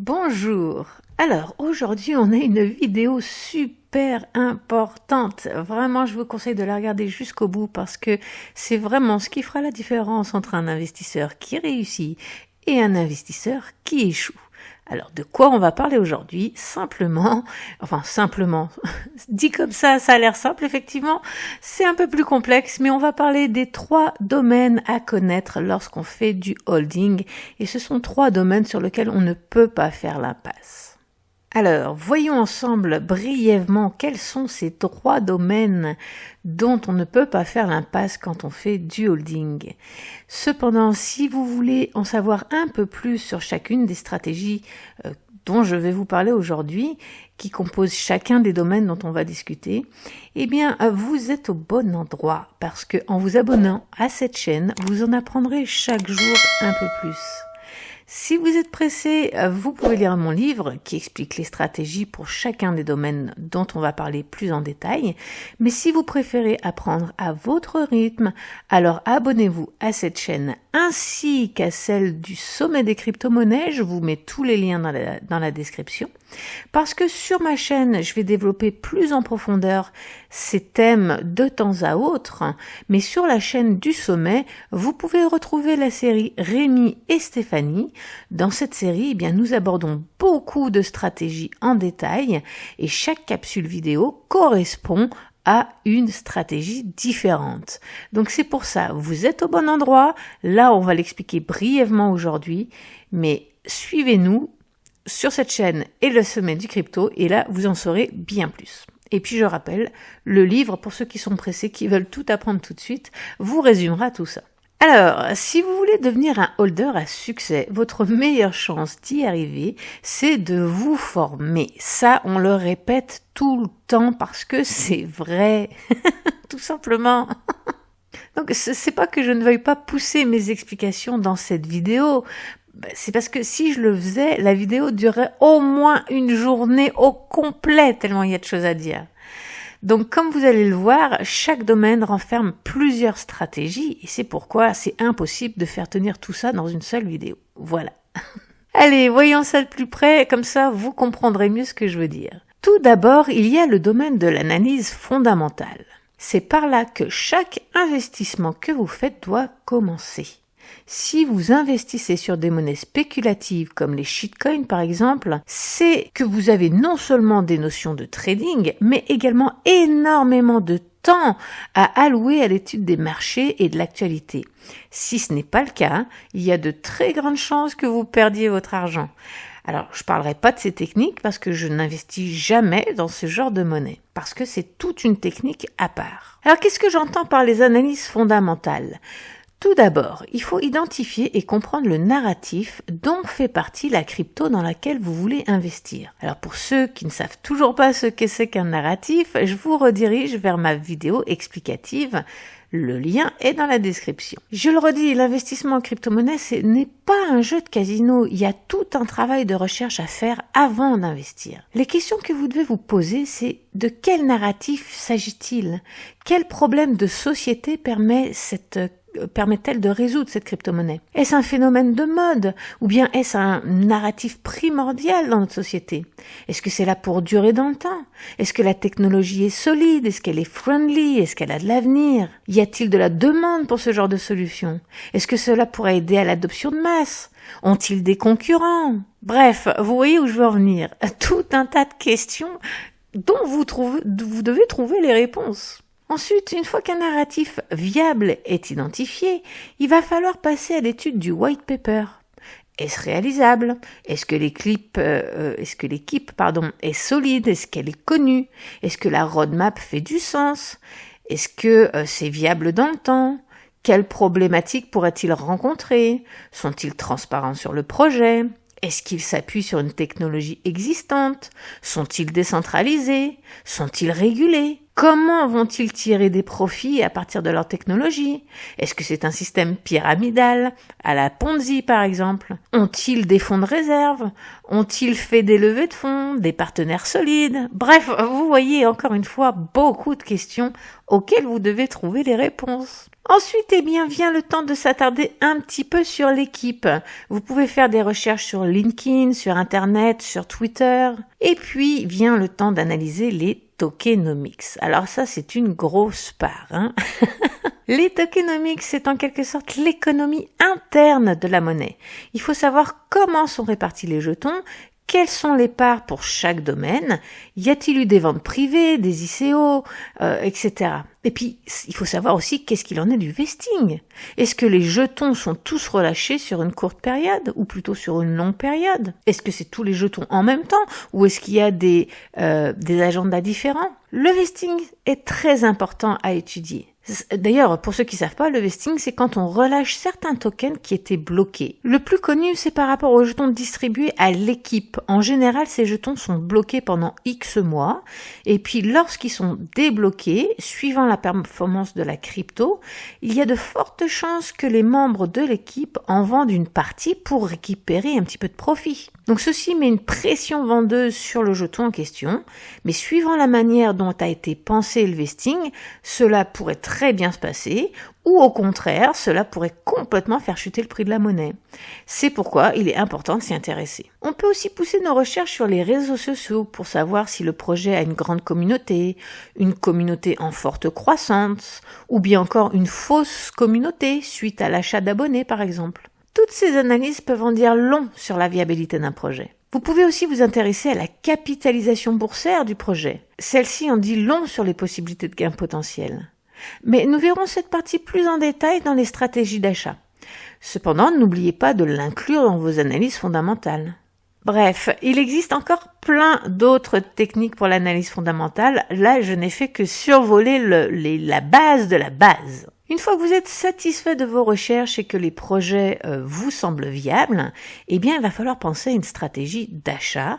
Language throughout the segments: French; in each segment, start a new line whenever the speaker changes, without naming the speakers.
Bonjour. Alors, aujourd'hui, on a une vidéo super importante. Vraiment, je vous conseille de la regarder jusqu'au bout parce que c'est vraiment ce qui fera la différence entre un investisseur qui réussit et un investisseur qui échoue. Alors, de quoi on va parler aujourd'hui? Simplement, dit comme ça a l'air simple, effectivement, c'est un peu plus complexe, mais on va parler des 3 domaines à connaître lorsqu'on fait du holding, et ce sont 3 domaines sur lesquels on ne peut pas faire l'impasse. Alors, voyons ensemble brièvement quels sont ces 3 domaines dont on ne peut pas faire l'impasse quand on fait du holding. Cependant, si vous voulez en savoir un peu plus sur chacune des stratégies dont je vais vous parler aujourd'hui, qui composent chacun des domaines dont on va discuter, eh bien, vous êtes au bon endroit parce que en vous abonnant à cette chaîne, vous en apprendrez chaque jour un peu plus. Si vous êtes pressé, vous pouvez lire mon livre qui explique les stratégies pour chacun des domaines dont on va parler plus en détail. Mais si vous préférez apprendre à votre rythme, alors abonnez-vous à cette chaîne ainsi qu'à celle du sommet des crypto-monnaies. Je vous mets tous les liens dans la description. Parce que sur ma chaîne, je vais développer plus en profondeur ces thèmes de temps à autre. Mais sur la chaîne du sommet, vous pouvez retrouver la série Rémi et Stéphanie. Dans cette série, nous abordons beaucoup de stratégies en détail et chaque capsule vidéo correspond à une stratégie différente. Donc c'est pour ça, vous êtes au bon endroit. Là, on va l'expliquer brièvement aujourd'hui, mais suivez-nous sur cette chaîne et le sommet du crypto, et là, vous en saurez bien plus. Et puis, je rappelle, le livre, pour ceux qui sont pressés, qui veulent tout apprendre tout de suite, vous résumera tout ça. Alors, si vous voulez devenir un holder à succès, votre meilleure chance d'y arriver, c'est de vous former. Ça, on le répète tout le temps parce que c'est vrai. Tout simplement. Donc, c'est pas que je ne veuille pas pousser mes explications dans cette vidéo. C'est parce que si je le faisais, la vidéo durerait au moins une journée au complet, tellement il y a de choses à dire. Donc, comme vous allez le voir, chaque domaine renferme plusieurs stratégies et c'est pourquoi c'est impossible de faire tenir tout ça dans une seule vidéo. Voilà. Allez, voyons ça de plus près, comme ça vous comprendrez mieux ce que je veux dire. Tout d'abord, il y a le domaine de l'analyse fondamentale. C'est par là que chaque investissement que vous faites doit commencer. Si vous investissez sur des monnaies spéculatives comme les shitcoins par exemple, c'est que vous avez non seulement des notions de trading, mais également énormément de temps à allouer à l'étude des marchés et de l'actualité. Si ce n'est pas le cas, il y a de très grandes chances que vous perdiez votre argent. Alors, je ne parlerai pas de ces techniques parce que je n'investis jamais dans ce genre de monnaie, parce que c'est toute une technique à part. Alors, qu'est-ce que j'entends par les analyses fondamentales ? Tout d'abord, il faut identifier et comprendre le narratif dont fait partie la crypto dans laquelle vous voulez investir. Alors pour ceux qui ne savent toujours pas ce que c'est qu'un narratif, je vous redirige vers ma vidéo explicative. Le lien est dans la description. Je le redis, l'investissement en crypto-monnaie, ce n'est pas un jeu de casino. Il y a tout un travail de recherche à faire avant d'investir. Les questions que vous devez vous poser, c'est de quel narratif s'agit-il? Quel problème de société permet-elle de résoudre cette crypto-monnaie? Est-ce un phénomène de mode ou bien est-ce un narratif primordial dans notre société? Est-ce que c'est là pour durer dans le temps? Est-ce que la technologie est solide? Est-ce qu'elle est friendly? Est-ce qu'elle a de l'avenir? Y a-t-il de la demande pour ce genre de solution? Est-ce que cela pourrait aider à l'adoption de masse? Ont-ils des concurrents? Bref, vous voyez où je veux en venir. Tout un tas de questions dont vous devez trouver les réponses. Ensuite, une fois qu'un narratif viable est identifié, il va falloir passer à l'étude du white paper. Est-ce réalisable? Est-ce que l'équipe est solide? Est-ce qu'elle est connue? Est-ce que la roadmap fait du sens? Est-ce que c'est viable dans le temps? Quelles problématiques pourrait-il rencontrer? Sont-ils transparents sur le projet? Est-ce qu'ils s'appuient sur une technologie existante? Sont-ils décentralisés? Sont-ils régulés? Comment vont-ils tirer des profits à partir de leur technologie? Est-ce que c'est un système pyramidal, à la Ponzi par exemple? Ont-ils des fonds de réserve? Ont-ils fait des levées de fonds, des partenaires solides? Bref, vous voyez encore une fois beaucoup de questions auxquelles vous devez trouver les réponses. Ensuite, vient le temps de s'attarder un petit peu sur l'équipe. Vous pouvez faire des recherches sur LinkedIn, sur Internet, sur Twitter. Et puis, vient le temps d'analyser les tokenomics. Alors ça, c'est une grosse part, hein. Les tokenomics, c'est en quelque sorte l'économie interne de la monnaie. Il faut savoir comment sont répartis les jetons, quelles sont les parts pour chaque domaine, y a-t-il eu des ventes privées, des ICO, etc. Et puis, il faut savoir aussi qu'est-ce qu'il en est du vesting. Est-ce que les jetons sont tous relâchés sur une courte période ou plutôt sur une longue période? Est-ce que c'est tous les jetons en même temps ou est-ce qu'il y a des agendas différents? Le vesting est très important à étudier. D'ailleurs, pour ceux qui savent pas, le vesting, c'est quand on relâche certains tokens qui étaient bloqués. Le plus connu, c'est par rapport aux jetons distribués à l'équipe. En général, ces jetons sont bloqués pendant X mois. Et puis, lorsqu'ils sont débloqués, suivant la performance de la crypto, il y a de fortes chances que les membres de l'équipe en vendent une partie pour récupérer un petit peu de profit. Donc, ceci met une pression vendeuse sur le jeton en question. Mais suivant la manière dont a été pensé le vesting, cela pourrait très bien se passer, ou au contraire, cela pourrait complètement faire chuter le prix de la monnaie. C'est pourquoi il est important de s'y intéresser. On peut aussi pousser nos recherches sur les réseaux sociaux pour savoir si le projet a une grande communauté, une communauté en forte croissance, ou bien encore une fausse communauté suite à l'achat d'abonnés par exemple. Toutes ces analyses peuvent en dire long sur la viabilité d'un projet. Vous pouvez aussi vous intéresser à la capitalisation boursière du projet. Celle-ci en dit long sur les possibilités de gains potentiels. Mais nous verrons cette partie plus en détail dans les stratégies d'achat. Cependant, n'oubliez pas de l'inclure dans vos analyses fondamentales. Bref, il existe encore plein d'autres techniques pour l'analyse fondamentale. Là, je n'ai fait que survoler la base de la base. Une fois que vous êtes satisfait de vos recherches et que les projets vous semblent viables, eh bien, il va falloir penser à une stratégie d'achat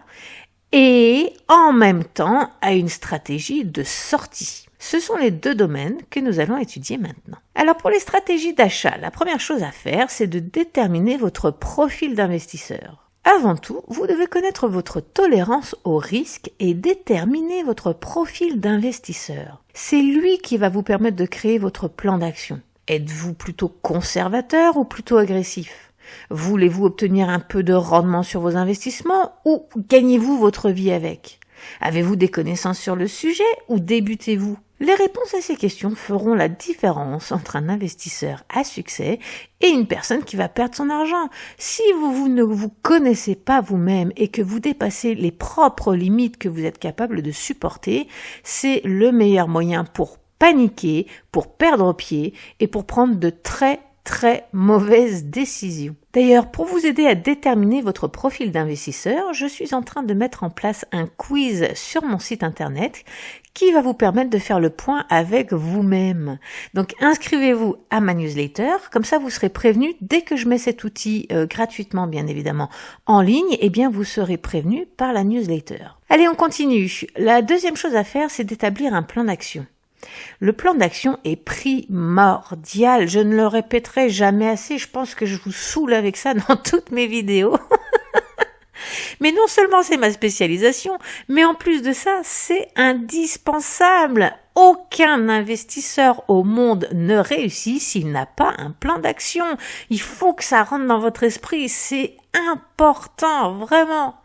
et en même temps à une stratégie de sortie. Ce sont les deux domaines que nous allons étudier maintenant. Alors pour les stratégies d'achat, la première chose à faire, c'est de déterminer votre profil d'investisseur. Avant tout, vous devez connaître votre tolérance au risque et déterminer votre profil d'investisseur. C'est lui qui va vous permettre de créer votre plan d'action. Êtes-vous plutôt conservateur ou plutôt agressif? Voulez-vous obtenir un peu de rendement sur vos investissements ou gagnez-vous votre vie avec? Avez-vous des connaissances sur le sujet ou débutez-vous? Les réponses à ces questions feront la différence entre un investisseur à succès et une personne qui va perdre son argent. Si vous ne vous connaissez pas vous-même et que vous dépassez les propres limites que vous êtes capable de supporter, c'est le meilleur moyen pour paniquer, pour perdre pied et pour prendre de très mauvaises décisions. D'ailleurs, pour vous aider à déterminer votre profil d'investisseur, je suis en train de mettre en place un quiz sur mon site internet qui va vous permettre de faire le point avec vous-même. Donc, inscrivez-vous à ma newsletter, comme ça vous serez prévenu dès que je mets cet outil gratuitement, bien évidemment, en ligne, eh bien vous serez prévenu par la newsletter. Allez, on continue. La deuxième chose à faire, c'est d'établir un plan d'action. Le plan d'action est primordial. Je ne le répéterai jamais assez. Je pense que je vous saoule avec ça dans toutes mes vidéos. Mais non seulement c'est ma spécialisation, mais en plus de ça, c'est indispensable. Aucun investisseur au monde ne réussit s'il n'a pas un plan d'action. Il faut que ça rentre dans votre esprit. C'est important, vraiment.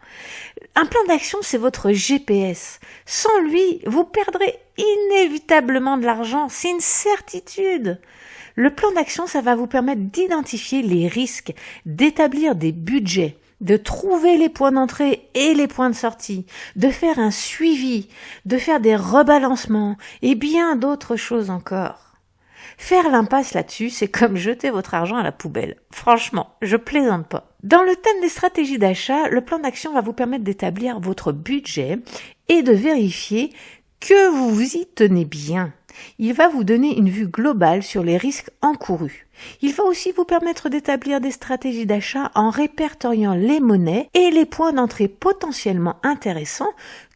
Un plan d'action, c'est votre GPS. Sans lui, vous perdrez inévitablement de l'argent. C'est une certitude. Le plan d'action, ça va vous permettre d'identifier les risques, d'établir des budgets, de trouver les points d'entrée et les points de sortie, de faire un suivi, de faire des rebalancements et bien d'autres choses encore. Faire l'impasse là-dessus, c'est comme jeter votre argent à la poubelle. Franchement, je plaisante pas. Dans le thème des stratégies d'achat, le plan d'action va vous permettre d'établir votre budget et de vérifier que vous vous y tenez bien. Il va vous donner une vue globale sur les risques encourus. Il va aussi vous permettre d'établir des stratégies d'achat en répertoriant les monnaies et les points d'entrée potentiellement intéressants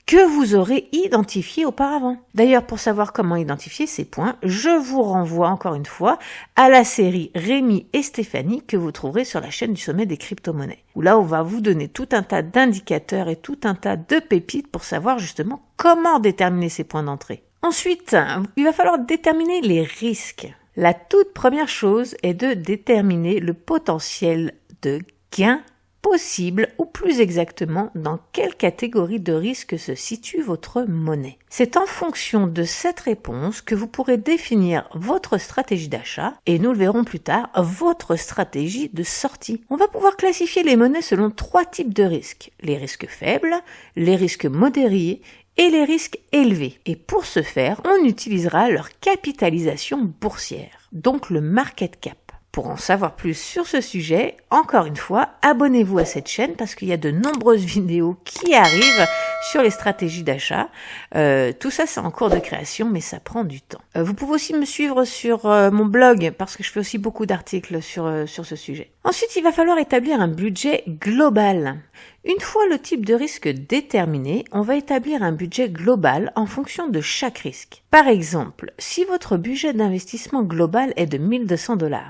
que vous aurez identifiés auparavant. D'ailleurs, pour savoir comment identifier ces points, je vous renvoie encore une fois à la série Rémi et Stéphanie que vous trouverez sur la chaîne du Sommet des crypto-monnaies, où là on va vous donner tout un tas d'indicateurs et tout un tas de pépites pour savoir justement comment déterminer ces points d'entrée. Ensuite, il va falloir déterminer les risques. La toute première chose est de déterminer le potentiel de gain possible, ou plus exactement, dans quelle catégorie de risque se situe votre monnaie. C'est en fonction de cette réponse que vous pourrez définir votre stratégie d'achat et, nous le verrons plus tard, votre stratégie de sortie. On va pouvoir classifier les monnaies selon 3 types de risques. Les risques faibles, les risques modérés et les risques élevés. Et pour ce faire, on utilisera leur capitalisation boursière, donc le market cap. Pour en savoir plus sur ce sujet, encore une fois, abonnez-vous à cette chaîne parce qu'il y a de nombreuses vidéos qui arrivent sur les stratégies d'achat. Tout ça, c'est en cours de création, mais ça prend du temps. Vous pouvez aussi me suivre sur mon blog parce que je fais aussi beaucoup d'articles sur ce sujet. Ensuite, il va falloir établir un budget global. Une fois le type de risque déterminé, on va établir un budget global en fonction de chaque risque. Par exemple, si votre budget d'investissement global est de 1200 $,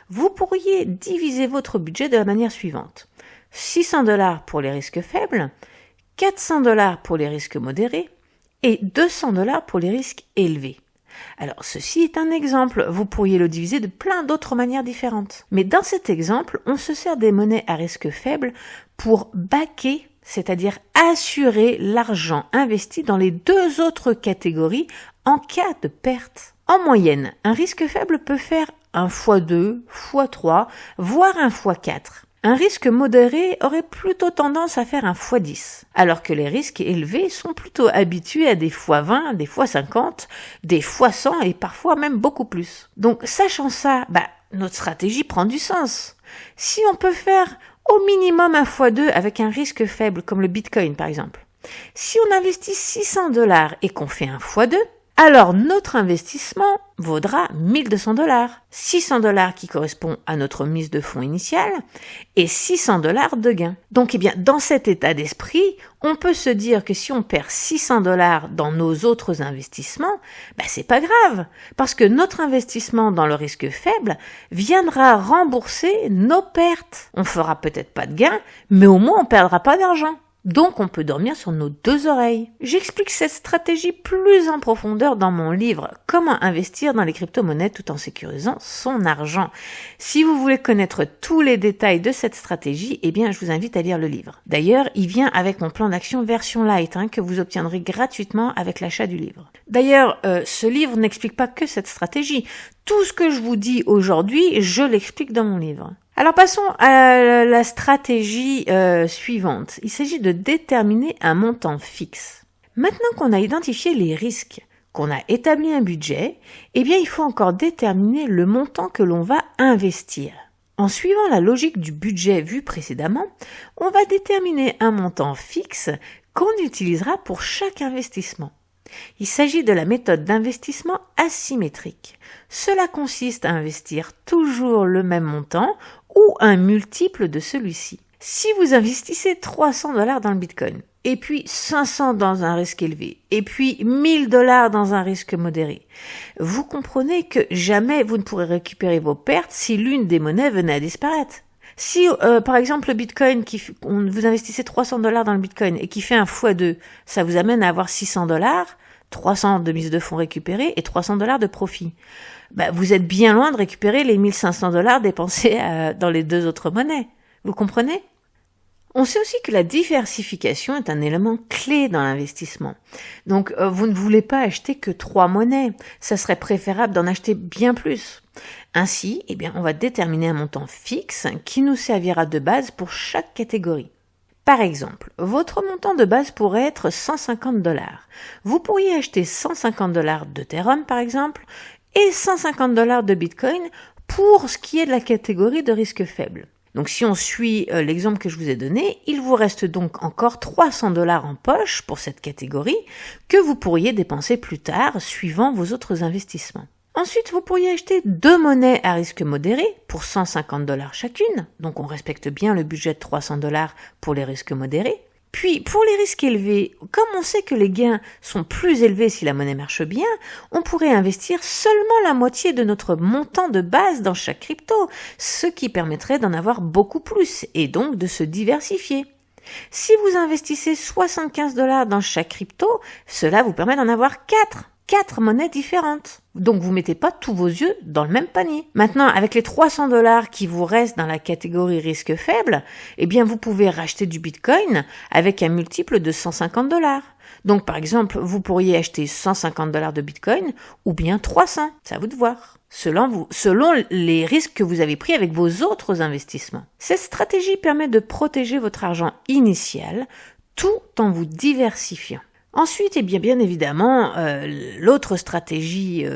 vous pourriez diviser votre budget de la manière suivante. 600 $ pour les risques faibles, 400 $ pour les risques modérés et 200 $ pour les risques élevés. Alors, ceci est un exemple, vous pourriez le diviser de plein d'autres manières différentes. Mais dans cet exemple, on se sert des monnaies à risque faible pour backer, c'est-à-dire assurer l'argent investi dans les 2 autres catégories en cas de perte. En moyenne, un risque faible peut faire un x2, x3, voire un x4. Un risque modéré aurait plutôt tendance à faire un x10, alors que les risques élevés sont plutôt habitués à des x20, des x50, des x100 et parfois même beaucoup plus. Donc, sachant ça, notre stratégie prend du sens. Si on peut faire au minimum un x2 avec un risque faible comme le Bitcoin par exemple, si on investit 600 $ et qu'on fait un x2, alors notre investissement vaudra 1200 $. 600 $ qui correspond à notre mise de fonds initiale et 600 $ de gain. Donc, dans cet état d'esprit, on peut se dire que si on perd 600 $ dans nos autres investissements, c'est pas grave, parce que notre investissement dans le risque faible viendra rembourser nos pertes. On fera peut-être pas de gain, mais au moins on perdra pas d'argent. Donc, on peut dormir sur nos 2 oreilles. J'explique cette stratégie plus en profondeur dans mon livre « Comment investir dans les crypto-monnaies tout en sécurisant son argent ». Si vous voulez connaître tous les détails de cette stratégie, je vous invite à lire le livre. D'ailleurs, il vient avec mon plan d'action version light que vous obtiendrez gratuitement avec l'achat du livre. D'ailleurs, ce livre n'explique pas que cette stratégie. Tout ce que je vous dis aujourd'hui, je l'explique dans mon livre. Alors passons à la stratégie suivante. Il s'agit de déterminer un montant fixe. Maintenant qu'on a identifié les risques, qu'on a établi un budget, il faut encore déterminer le montant que l'on va investir. En suivant la logique du budget vu précédemment, on va déterminer un montant fixe qu'on utilisera pour chaque investissement. Il s'agit de la méthode d'investissement asymétrique. Cela consiste à investir toujours le même montant ou un multiple de celui-ci. Si vous investissez 300 $ dans le Bitcoin, et puis 500 dans un risque élevé, et puis 1000 $ dans un risque modéré, vous comprenez que jamais vous ne pourrez récupérer vos pertes si l'une des monnaies venait à disparaître. Si, par exemple, le Bitcoin, vous investissez 300 $ dans le Bitcoin et qui fait un x2, ça vous amène à avoir 600 $, 300 de mise de fonds récupérés et 300 $ de profit. Vous êtes bien loin de récupérer les 1500 $ dépensés dans les 2 autres monnaies. Vous comprenez ? On sait aussi que la diversification est un élément clé dans l'investissement. Donc, vous ne voulez pas acheter que 3 monnaies. Ça serait préférable d'en acheter bien plus. Ainsi, on va déterminer un montant fixe qui nous servira de base pour chaque catégorie. Par exemple, votre montant de base pourrait être 150 $. Vous pourriez acheter 150 $ d'Ethereum, par exemple, et 150 $ de Bitcoin pour ce qui est de la catégorie de risque faible. Donc si on suit l'exemple que je vous ai donné, il vous reste donc encore 300 $ en poche pour cette catégorie que vous pourriez dépenser plus tard suivant vos autres investissements. Ensuite, vous pourriez acheter 2 monnaies à risque modéré pour 150 $ chacune, donc on respecte bien le budget de 300 $ pour les risques modérés. Puis, pour les risques élevés, comme on sait que les gains sont plus élevés si la monnaie marche bien, on pourrait investir seulement la moitié de notre montant de base dans chaque crypto, ce qui permettrait d'en avoir beaucoup plus et donc de se diversifier. Si vous investissez 75 $ dans chaque crypto, cela vous permet d'en avoir 4 monnaies différentes. Donc vous mettez pas tous vos œufs dans le même panier. Maintenant, avec les 300 $ qui vous restent dans la catégorie risque faible, eh bien vous pouvez racheter du Bitcoin avec un multiple de 150 $. Donc par exemple, vous pourriez acheter 150 $ de Bitcoin ou bien 300, c'est à vous de voir, selon les risques que vous avez pris avec vos autres investissements. Cette stratégie permet de protéger votre argent initial tout en vous diversifiant. Ensuite, bien évidemment, l'autre stratégie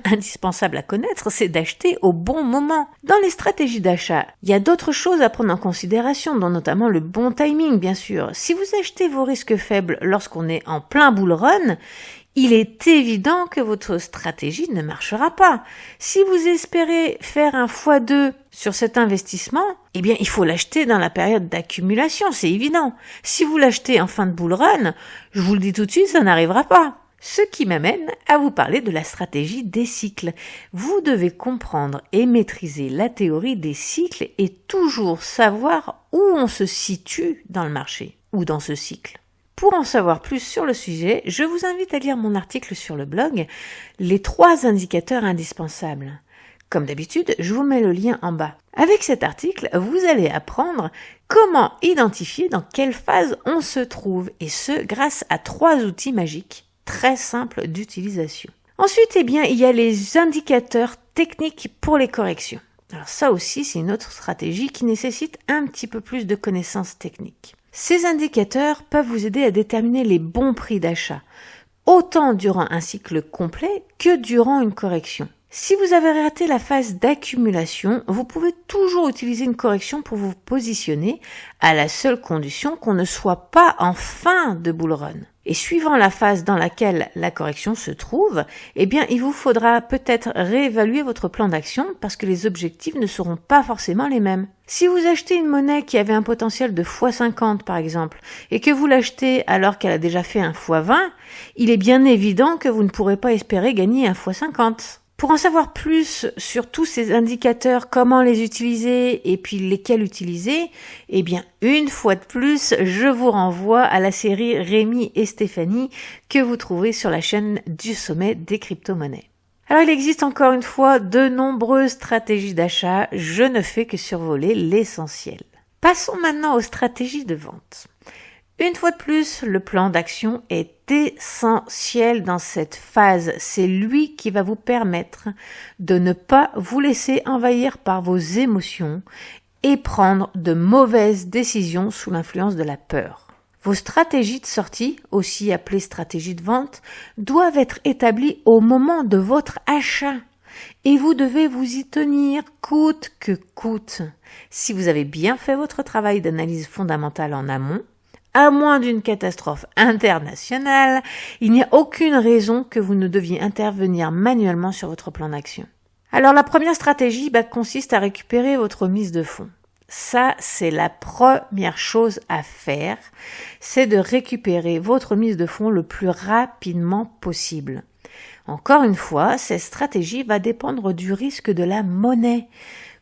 indispensable à connaître, c'est d'acheter au bon moment. Dans les stratégies d'achat, il y a d'autres choses à prendre en considération, dont notamment le bon timing, bien sûr. Si vous achetez vos risques faibles lorsqu'on est en plein bull run, il est évident que votre stratégie ne marchera pas. Si vous espérez faire un x2 sur cet investissement, eh bien, il faut l'acheter dans la période d'accumulation, c'est évident. Si vous l'achetez en fin de bull run, je vous le dis tout de suite, ça n'arrivera pas. Ce qui m'amène à vous parler de la stratégie des cycles. Vous devez comprendre et maîtriser la théorie des cycles et toujours savoir où on se situe dans le marché ou dans ce cycle. Pour en savoir plus sur le sujet, je vous invite à lire mon article sur le blog « Les 3 indicateurs indispensables ». Comme d'habitude, je vous mets le lien en bas. Avec cet article, vous allez apprendre comment identifier dans quelle phase on se trouve, et ce, grâce à 3 outils magiques très simples d'utilisation. Ensuite, il y a les indicateurs techniques pour les corrections. Alors ça aussi, c'est une autre stratégie qui nécessite un petit peu plus de connaissances techniques. Ces indicateurs peuvent vous aider à déterminer les bons prix d'achat, autant durant un cycle complet que durant une correction. Si vous avez raté la phase d'accumulation, vous pouvez toujours utiliser une correction pour vous positionner, à la seule condition qu'on ne soit pas en fin de bull run. Et suivant la phase dans laquelle la correction se trouve, eh bien, il vous faudra peut-être réévaluer votre plan d'action parce que les objectifs ne seront pas forcément les mêmes. Si vous achetez une monnaie qui avait un potentiel de x50 par exemple, et que vous l'achetez alors qu'elle a déjà fait un x20, il est bien évident que vous ne pourrez pas espérer gagner un x50. Pour en savoir plus sur tous ces indicateurs, comment les utiliser et puis lesquels utiliser, eh bien, une fois de plus, je vous renvoie à la série Rémi et Stéphanie que vous trouverez sur la chaîne du sommet des crypto-monnaies. Alors, il existe encore une fois de nombreuses stratégies d'achat, je ne fais que survoler l'essentiel. Passons maintenant aux stratégies de vente. Une fois de plus, le plan d'action est essentiel dans cette phase. C'est lui qui va vous permettre de ne pas vous laisser envahir par vos émotions et prendre de mauvaises décisions sous l'influence de la peur. Vos stratégies de sortie, aussi appelées stratégies de vente, doivent être établies au moment de votre achat. Et vous devez vous y tenir coûte que coûte. Si vous avez bien fait votre travail d'analyse fondamentale en amont, à moins d'une catastrophe internationale, il n'y a aucune raison que vous ne deviez intervenir manuellement sur votre plan d'action. Alors la première stratégie consiste à récupérer votre mise de fonds. Ça, c'est la première chose à faire, c'est de récupérer votre mise de fonds le plus rapidement possible. Encore une fois, cette stratégie va dépendre du risque de la monnaie.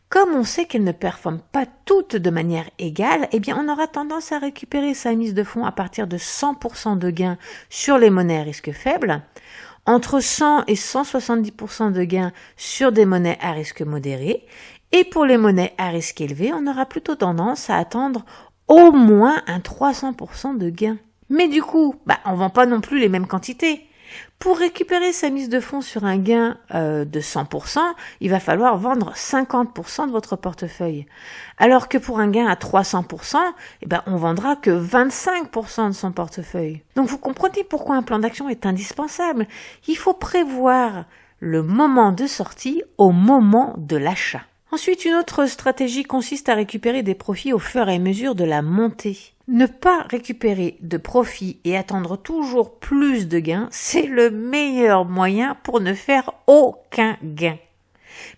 Comme on sait qu'elles ne performent pas toutes de manière égale, eh bien on aura tendance à récupérer sa mise de fonds à partir de 100% de gains sur les monnaies à risque faible, entre 100 et 170% de gains sur des monnaies à risque modéré, et pour les monnaies à risque élevé, on aura plutôt tendance à attendre au moins un 300% de gains. Mais du coup, on vend pas non plus les mêmes quantités. Pour récupérer sa mise de fonds sur un gain de 100%, il va falloir vendre 50% de votre portefeuille. Alors que pour un gain à 300%, on vendra que 25% de son portefeuille. Donc vous comprenez pourquoi un plan d'action est indispensable. Il faut prévoir le moment de sortie au moment de l'achat. Ensuite, une autre stratégie consiste à récupérer des profits au fur et à mesure de la montée. Ne pas récupérer de profits et attendre toujours plus de gains, c'est le meilleur moyen pour ne faire aucun gain.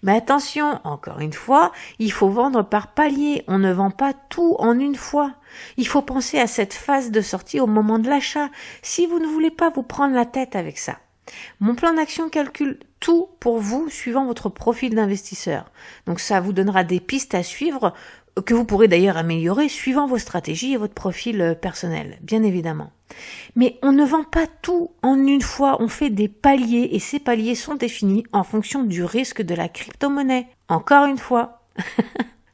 Mais attention, encore une fois, il faut vendre par palier. On ne vend pas tout en une fois. Il faut penser à cette phase de sortie au moment de l'achat. Si vous ne voulez pas vous prendre la tête avec ça. Mon plan d'action calcule tout pour vous suivant votre profil d'investisseur. Donc ça vous donnera des pistes à suivre que vous pourrez d'ailleurs améliorer suivant vos stratégies et votre profil personnel, bien évidemment. Mais on ne vend pas tout en une fois, on fait des paliers et ces paliers sont définis en fonction du risque de la crypto-monnaie. Encore une fois.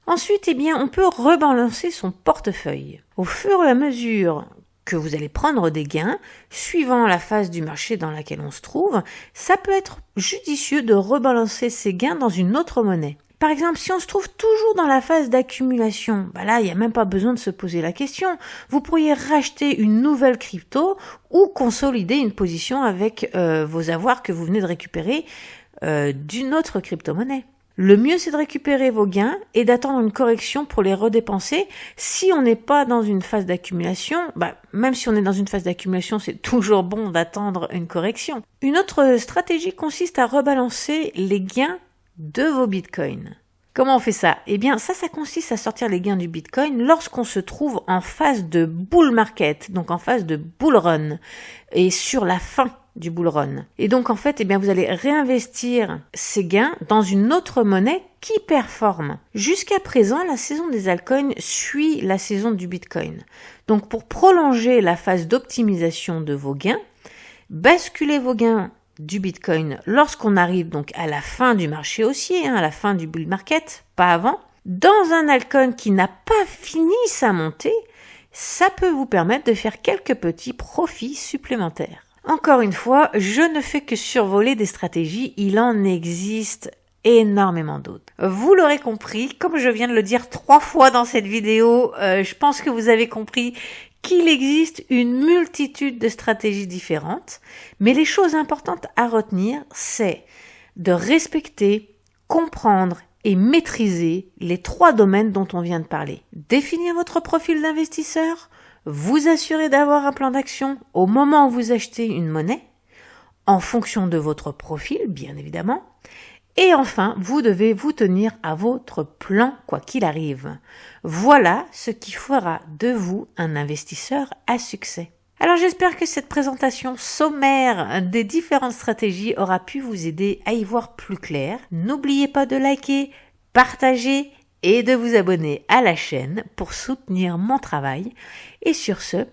Ensuite, on peut rebalancer son portefeuille. Au fur et à mesure que vous allez prendre des gains, suivant la phase du marché dans laquelle on se trouve, ça peut être judicieux de rebalancer ces gains dans une autre monnaie. Par exemple, si on se trouve toujours dans la phase d'accumulation, là, il n'y a même pas besoin de se poser la question. Vous pourriez racheter une nouvelle crypto ou consolider une position avec vos avoirs que vous venez de récupérer d'une autre crypto-monnaie. Le mieux, c'est de récupérer vos gains et d'attendre une correction pour les redépenser. Si on n'est pas dans une phase d'accumulation, même si on est dans une phase d'accumulation, c'est toujours bon d'attendre une correction. Une autre stratégie consiste à rebalancer les gains de vos bitcoins. Comment on fait ça? Ça consiste à sortir les gains du bitcoin lorsqu'on se trouve en phase de bull market, donc en phase de bull run, et sur la fin du bull run. Et donc en fait, vous allez réinvestir ces gains dans une autre monnaie qui performe. Jusqu'à présent, la saison des altcoins suit la saison du bitcoin. Donc pour prolonger la phase d'optimisation de vos gains, basculez vos gains du bitcoin lorsqu'on arrive donc à la fin du marché haussier, à la fin du bull market, pas avant, dans un altcoin qui n'a pas fini sa montée, ça peut vous permettre de faire quelques petits profits supplémentaires. Encore une fois, je ne fais que survoler des stratégies, il en existe énormément d'autres. Vous l'aurez compris, comme je viens de le dire 3 fois dans cette vidéo, je pense que vous avez compris qu'il existe une multitude de stratégies différentes, mais les choses importantes à retenir, c'est de respecter, comprendre et maîtriser les 3 domaines dont on vient de parler. Définir votre profil d'investisseur, vous assurer d'avoir un plan d'action au moment où vous achetez une monnaie, en fonction de votre profil, bien évidemment. Et enfin, vous devez vous tenir à votre plan quoi qu'il arrive. Voilà ce qui fera de vous un investisseur à succès. Alors j'espère que cette présentation sommaire des différentes stratégies aura pu vous aider à y voir plus clair. N'oubliez pas de liker, partager et de vous abonner à la chaîne pour soutenir mon travail. Et sur ce,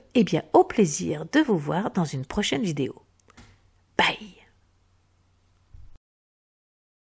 au plaisir de vous voir dans une prochaine vidéo. Bye!